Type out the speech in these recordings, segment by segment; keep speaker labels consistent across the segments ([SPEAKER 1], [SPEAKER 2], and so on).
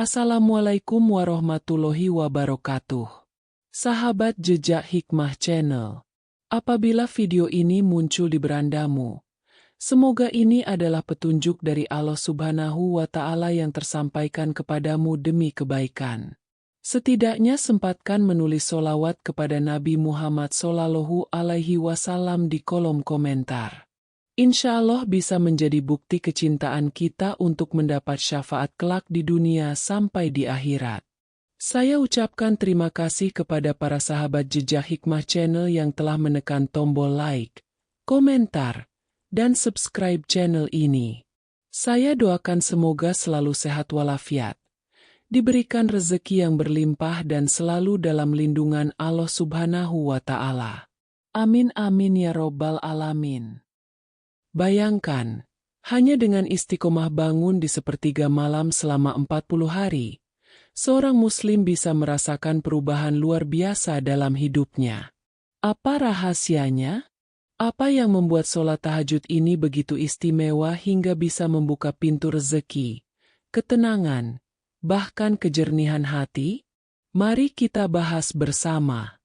[SPEAKER 1] Assalamualaikum warahmatullahi wabarakatuh. Sahabat Jejak Hikmah Channel. Apabila video ini muncul di berandamu, semoga ini adalah petunjuk dari Allah Subhanahu wa Ta'ala yang tersampaikan kepadamu demi kebaikan. Setidaknya sempatkan menulis solawat kepada Nabi Muhammad SAW di kolom komentar. Insya Allah bisa menjadi bukti kecintaan kita untuk mendapat syafaat kelak di dunia sampai di akhirat. Saya ucapkan terima kasih kepada para sahabat Jejak Hikmah Channel yang telah menekan tombol like, komentar, dan subscribe channel ini. Saya doakan semoga selalu sehat walafiat, diberikan rezeki yang berlimpah dan selalu dalam lindungan Allah Subhanahu wa Ta'ala. Amin amin ya robbal alamin. Bayangkan, hanya dengan istiqomah bangun di sepertiga malam selama 40 hari, seorang muslim bisa merasakan perubahan luar biasa dalam hidupnya. Apa rahasianya? Apa yang membuat sholat tahajud ini begitu istimewa hingga bisa membuka pintu rezeki, ketenangan, bahkan kejernihan hati? Mari kita bahas bersama.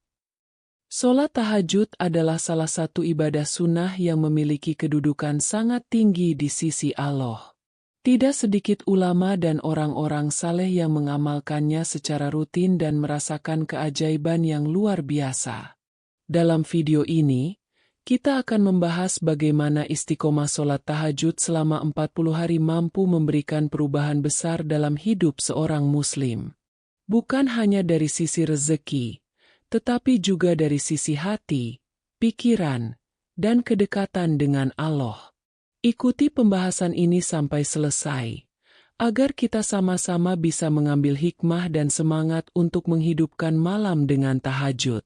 [SPEAKER 1] Sholat tahajud adalah salah satu ibadah sunnah yang memiliki kedudukan sangat tinggi di sisi Allah. Tidak sedikit ulama dan orang-orang saleh yang mengamalkannya secara rutin dan merasakan keajaiban yang luar biasa. Dalam video ini, kita akan membahas bagaimana istiqomah sholat tahajud selama 40 hari mampu memberikan perubahan besar dalam hidup seorang muslim. Bukan hanya dari sisi rezeki, tetapi juga dari sisi hati, pikiran, dan kedekatan dengan Allah. Ikuti pembahasan ini sampai selesai, agar kita sama-sama bisa mengambil hikmah dan semangat untuk menghidupkan malam dengan tahajud.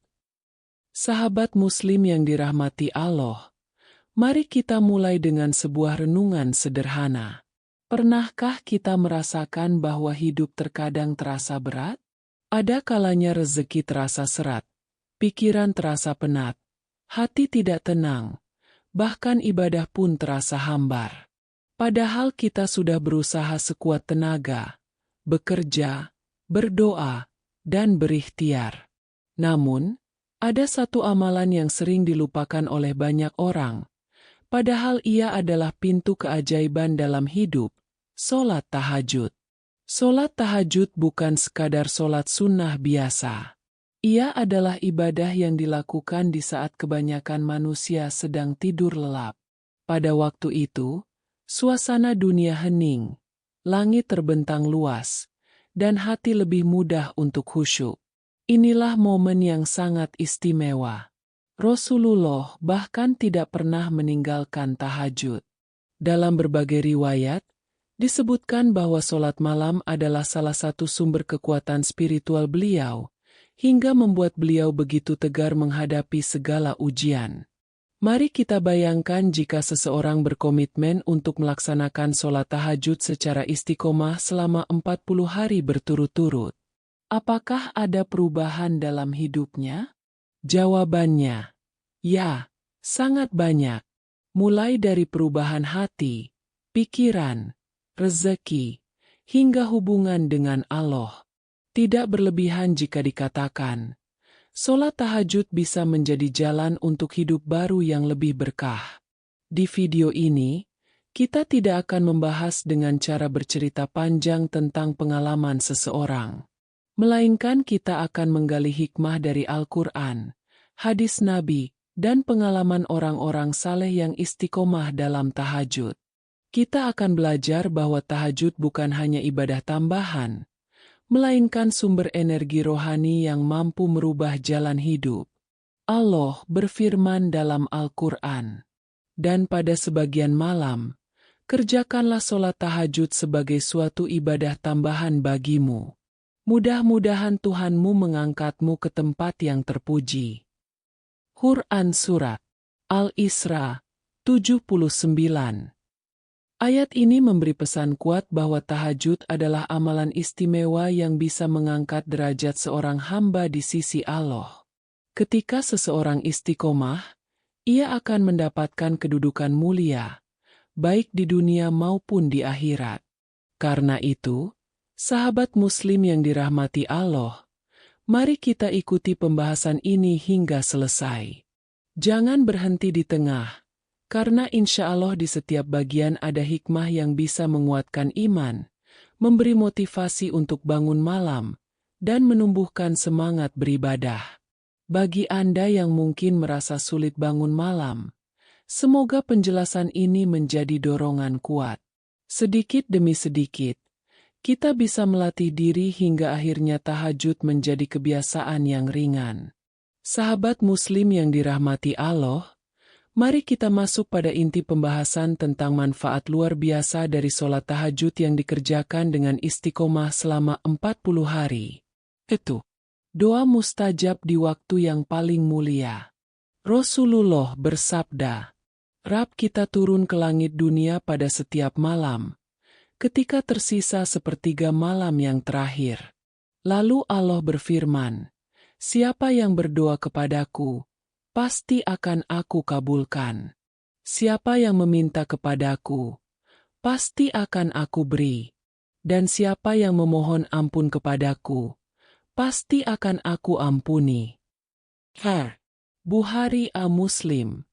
[SPEAKER 1] Sahabat muslim yang dirahmati Allah, mari kita mulai dengan sebuah renungan sederhana. Pernahkah kita merasakan bahwa hidup terkadang terasa berat? Ada kalanya rezeki terasa serat, pikiran terasa penat, hati tidak tenang, bahkan ibadah pun terasa hambar. Padahal kita sudah berusaha sekuat tenaga, bekerja, berdoa, dan berikhtiar. Namun, ada satu amalan yang sering dilupakan oleh banyak orang, padahal ia adalah pintu keajaiban dalam hidup, sholat tahajud. Sholat tahajud bukan sekadar sholat sunnah biasa. Ia adalah ibadah yang dilakukan di saat kebanyakan manusia sedang tidur lelap. Pada waktu itu, suasana dunia hening, langit terbentang luas, dan hati lebih mudah untuk khusyuk. Inilah momen yang sangat istimewa. Rasulullah bahkan tidak pernah meninggalkan tahajud. Dalam berbagai riwayat, disebutkan bahwa sholat malam adalah salah satu sumber kekuatan spiritual beliau, hingga membuat beliau begitu tegar menghadapi segala ujian. Mari kita bayangkan jika seseorang berkomitmen untuk melaksanakan sholat tahajud secara istiqomah selama 40 hari berturut-turut. Apakah ada perubahan dalam hidupnya? Jawabannya, ya, sangat banyak. Mulai dari perubahan hati, pikiran, rezeki, hingga hubungan dengan Allah. Tidak berlebihan jika dikatakan, sholat tahajud bisa menjadi jalan untuk hidup baru yang lebih berkah. Di video ini, kita tidak akan membahas dengan cara bercerita panjang tentang pengalaman seseorang, melainkan kita akan menggali hikmah dari Al-Quran, hadis Nabi, dan pengalaman orang-orang saleh yang istiqomah dalam tahajud. Kita akan belajar bahwa tahajud bukan hanya ibadah tambahan, melainkan sumber energi rohani yang mampu merubah jalan hidup. Allah berfirman dalam Al-Quran, "Dan pada sebagian malam, kerjakanlah sholat tahajud sebagai suatu ibadah tambahan bagimu. Mudah-mudahan Tuhanmu mengangkatmu ke tempat yang terpuji." Quran Surat Al-Isra 79. Ayat ini memberi pesan kuat bahwa tahajud adalah amalan istimewa yang bisa mengangkat derajat seorang hamba di sisi Allah. Ketika seseorang istiqomah, ia akan mendapatkan kedudukan mulia, baik di dunia maupun di akhirat. Karena itu, Sahabat Muslim yang dirahmati Allah, mari kita ikuti pembahasan ini hingga selesai. Jangan berhenti di tengah, karena insya Allah di setiap bagian ada hikmah yang bisa menguatkan iman, memberi motivasi untuk bangun malam, dan menumbuhkan semangat beribadah. Bagi Anda yang mungkin merasa sulit bangun malam, semoga penjelasan ini menjadi dorongan kuat. Sedikit demi sedikit, kita bisa melatih diri hingga akhirnya tahajud menjadi kebiasaan yang ringan. Sahabat Muslim yang dirahmati Allah, mari kita masuk pada inti pembahasan tentang manfaat luar biasa dari sholat tahajud yang dikerjakan dengan istiqomah selama 40 hari. Itu doa mustajab di waktu yang paling mulia. Rasulullah bersabda, Rabb kita turun ke langit dunia pada setiap malam, ketika tersisa sepertiga malam yang terakhir. Lalu Allah berfirman, siapa yang berdoa kepadaku, pasti akan aku kabulkan. Siapa yang meminta kepadaku, pasti akan aku beri. Dan siapa yang memohon ampun kepadaku, pasti akan aku ampuni. Bukhari Muslim.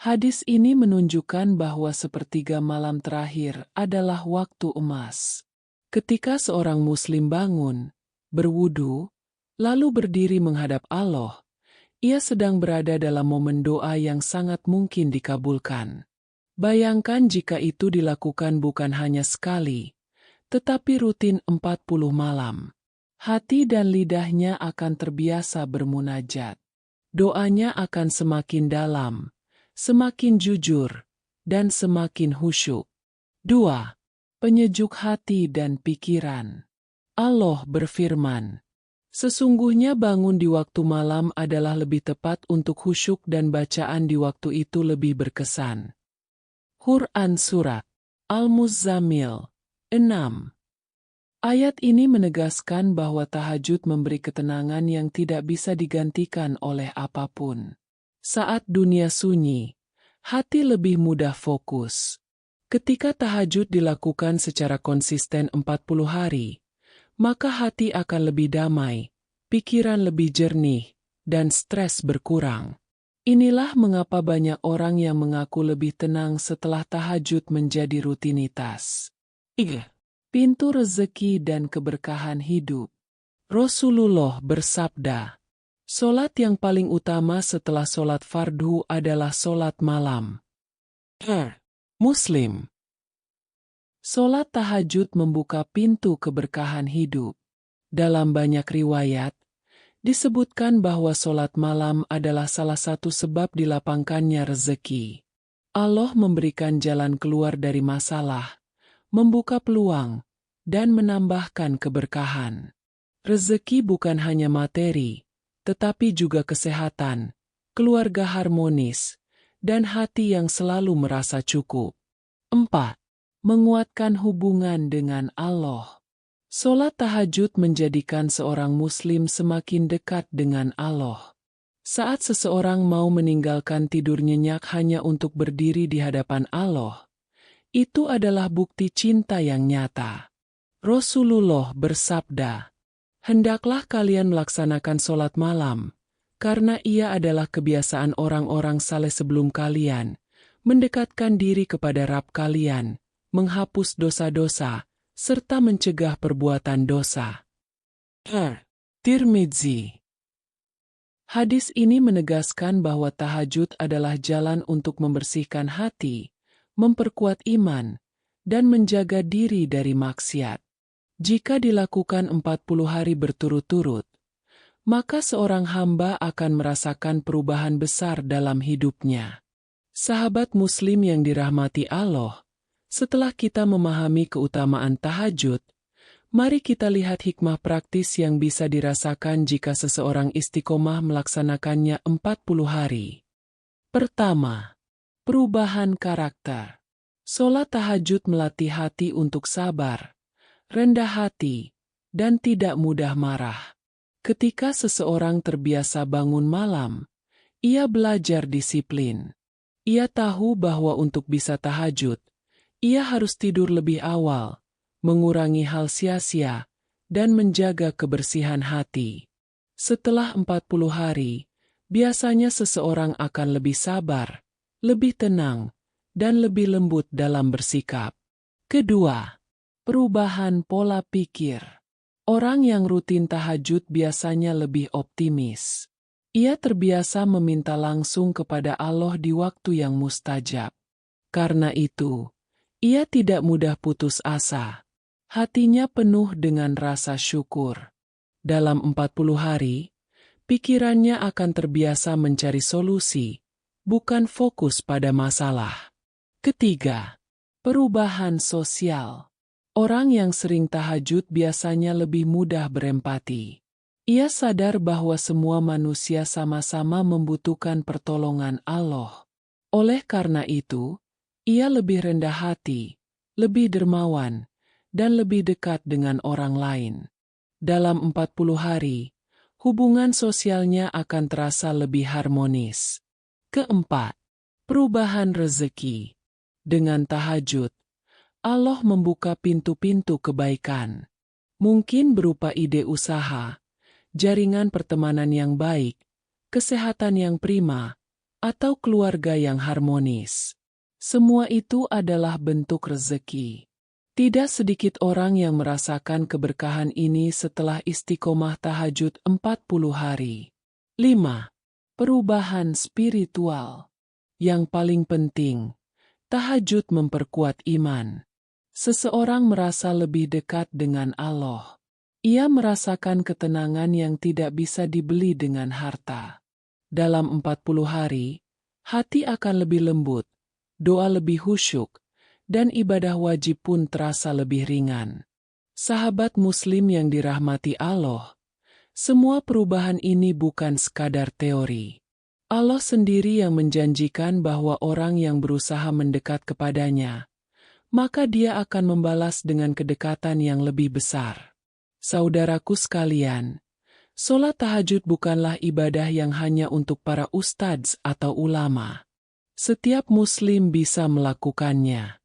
[SPEAKER 1] Hadis ini menunjukkan bahwa sepertiga malam terakhir adalah waktu emas. Ketika seorang Muslim bangun, berwudu, lalu berdiri menghadap Allah, ia sedang berada dalam momen doa yang sangat mungkin dikabulkan. Bayangkan jika itu dilakukan bukan hanya sekali, tetapi rutin 40 malam. Hati dan lidahnya akan terbiasa bermunajat. Doanya akan semakin dalam, semakin jujur, dan semakin khusyuk. 2. Penyejuk hati dan pikiran. Allah berfirman, sesungguhnya bangun di waktu malam adalah lebih tepat untuk khusyuk dan bacaan di waktu itu lebih berkesan. Quran Surat Al-Muzammil 6. Ayat ini menegaskan bahwa tahajud memberi ketenangan yang tidak bisa digantikan oleh apapun. Saat dunia sunyi, hati lebih mudah fokus. Ketika tahajud dilakukan secara konsisten 40 hari, maka hati akan lebih damai, pikiran lebih jernih, dan stres berkurang. Inilah mengapa banyak orang yang mengaku lebih tenang setelah tahajud menjadi rutinitas. Pintu rezeki dan keberkahan hidup. Rasulullah bersabda, sholat yang paling utama setelah sholat fardu adalah sholat malam. Muslim. Sholat tahajud membuka pintu keberkahan hidup. Dalam banyak riwayat, disebutkan bahwa sholat malam adalah salah satu sebab dilapangkannya rezeki. Allah memberikan jalan keluar dari masalah, membuka peluang, dan menambahkan keberkahan. Rezeki bukan hanya materi, tetapi juga kesehatan, keluarga harmonis, dan hati yang selalu merasa cukup. 4. Menguatkan hubungan dengan Allah. Sholat tahajud menjadikan seorang Muslim semakin dekat dengan Allah. Saat seseorang mau meninggalkan tidur nyenyak hanya untuk berdiri di hadapan Allah, itu adalah bukti cinta yang nyata. Rasulullah bersabda, hendaklah kalian melaksanakan sholat malam, karena ia adalah kebiasaan orang-orang saleh sebelum kalian, mendekatkan diri kepada Rabb kalian, menghapus dosa-dosa, serta mencegah perbuatan dosa. Tirmidzi. Hadis ini menegaskan bahwa tahajud adalah jalan untuk membersihkan hati, memperkuat iman, dan menjaga diri dari maksiat. Jika dilakukan 40 hari berturut-turut, maka seorang hamba akan merasakan perubahan besar dalam hidupnya. Sahabat Muslim yang dirahmati Allah, setelah kita memahami keutamaan tahajud, mari kita lihat hikmah praktis yang bisa dirasakan jika seseorang istiqomah melaksanakannya 40 hari. Pertama, perubahan karakter. Sholat tahajud melatih hati untuk sabar, rendah hati, dan tidak mudah marah. Ketika seseorang terbiasa bangun malam, ia belajar disiplin. Ia tahu bahwa untuk bisa tahajud, ia harus tidur lebih awal, mengurangi hal sia-sia, dan menjaga kebersihan hati. Setelah 40 hari, biasanya seseorang akan lebih sabar, lebih tenang, dan lebih lembut dalam bersikap. Kedua, perubahan pola pikir. Orang yang rutin tahajud biasanya lebih optimis. Ia terbiasa meminta langsung kepada Allah di waktu yang mustajab. Karena itu, ia tidak mudah putus asa. Hatinya penuh dengan rasa syukur. Dalam 40 hari, pikirannya akan terbiasa mencari solusi, bukan fokus pada masalah. Ketiga, perubahan sosial. Orang yang sering tahajud biasanya lebih mudah berempati. Ia sadar bahwa semua manusia sama-sama membutuhkan pertolongan Allah. Oleh karena itu, ia lebih rendah hati, lebih dermawan, dan lebih dekat dengan orang lain. Dalam 40 hari, hubungan sosialnya akan terasa lebih harmonis. Keempat, perubahan rezeki. Dengan tahajud, Allah membuka pintu-pintu kebaikan. Mungkin berupa ide usaha, jaringan pertemanan yang baik, kesehatan yang prima, atau keluarga yang harmonis. Semua itu adalah bentuk rezeki. Tidak sedikit orang yang merasakan keberkahan ini setelah istiqomah tahajud 40 hari. 5. Perubahan spiritual. Yang paling penting, tahajud memperkuat iman. Seseorang merasa lebih dekat dengan Allah. Ia merasakan ketenangan yang tidak bisa dibeli dengan harta. Dalam 40 hari, hati akan lebih lembut, doa lebih khusyuk, dan ibadah wajib pun terasa lebih ringan. Sahabat Muslim yang dirahmati Allah, semua perubahan ini bukan sekadar teori. Allah sendiri yang menjanjikan bahwa orang yang berusaha mendekat kepadanya, maka Dia akan membalas dengan kedekatan yang lebih besar. Saudaraku sekalian, sholat tahajud bukanlah ibadah yang hanya untuk para ustadz atau ulama. Setiap Muslim bisa melakukannya.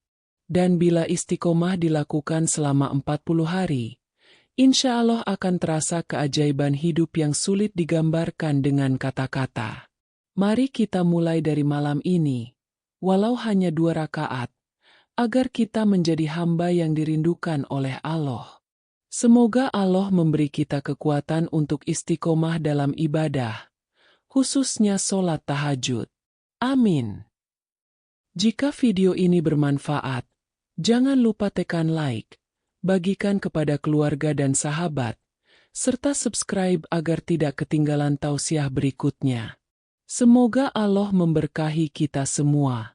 [SPEAKER 1] Dan bila istiqomah dilakukan selama 40 hari, insya Allah akan terasa keajaiban hidup yang sulit digambarkan dengan kata-kata. Mari kita mulai dari malam ini, walau hanya 2 rakaat, agar kita menjadi hamba yang dirindukan oleh Allah. Semoga Allah memberi kita kekuatan untuk istiqomah dalam ibadah, khususnya sholat tahajud. Amin. Jika video ini bermanfaat, jangan lupa tekan like, bagikan kepada keluarga dan sahabat, serta subscribe agar tidak ketinggalan tausiah berikutnya. Semoga Allah memberkahi kita semua.